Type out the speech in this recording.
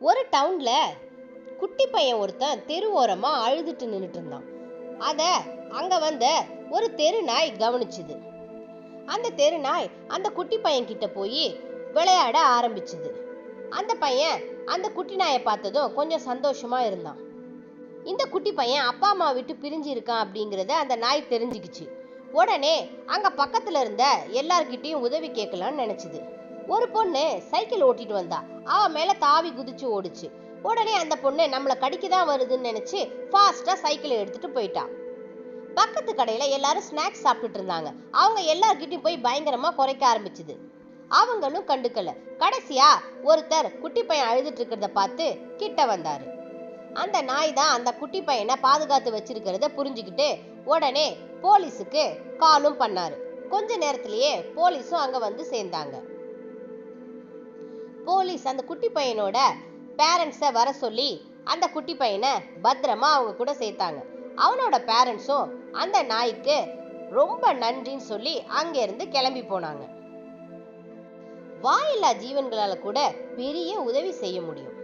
ஒரு டவுன்ல குட்டி பையன் ஒருத்தன் தெரு ஓரமா அழுதுட்டு நின்றுட்டு இருந்தான். அத அங்க வந்த ஒரு தெரு நாய் கவனிச்சுது. அந்த தெரு நாய் அந்த குட்டி பையன் கிட்ட போய் விளையாட ஆரம்பிச்சுது. அந்த பையன் அந்த குட்டி நாயை பார்த்ததும் கொஞ்சம் சந்தோஷமா இருந்தான். இந்த குட்டி பையன் அப்பா அம்மா விட்டு பிரிஞ்சு இருக்கான் அப்படிங்கிறத அந்த நாய் தெரிஞ்சுக்கிச்சு. உடனே அங்க பக்கத்துல இருந்த எல்லார்கிட்டையும் உதவி கேட்கலான்னு நினைச்சுது. ஒரு பொண்ணு சைக்கிள் ஓட்டிட்டு வந்தா. அவ மேல தாவி குதிச்சு ஓடுச்சு. உடனே அந்த பொண்ணு நம்மளை கடிக்கதான் வருதுன்னு நினைச்சு ஃபாஸ்டா சைக்கிளை எடுத்துட்டு போயிட்டா. பக்கத்து கடையில எல்லாரும் ஸ்நாக்ஸ் சாப்பிட்டுட்டு இருந்தாங்க. அவங்க எல்லார்கிட்டையும் போய் பயங்கரமா குறைக்க ஆரம்பிச்சுது. அவங்களும் கண்டுக்கல. கடைசியா ஒருத்தர் குட்டி பையன் அழுதுட்டு இருக்கிறத பார்த்து கிட்ட வந்தாரு. அந்த நாய் தான் அந்த குட்டி பையனை பாதுகாத்து வச்சிருக்கிறத புரிஞ்சுக்கிட்டு உடனே போலீஸுக்கு காலும் பண்ணாரு. கொஞ்ச நேரத்திலேயே போலீஸும் அங்க வந்து சேர்ந்தாங்க. போலீஸ் அந்த குட்டி பையனோட பேரண்ட்ஸை வர சொல்லி அந்த குட்டி பையனை பத்திரமா அவங்க கூட சேர்த்தாங்க. அவனோட பேரண்ட்ஸும் அந்த நாய்க்கு ரொம்ப நன்றின்னு சொல்லி அங்க இருந்து கிளம்பி போனாங்க. வாயில்லா ஜீவன்களால கூட பெரிய உதவி செய்ய முடியும்.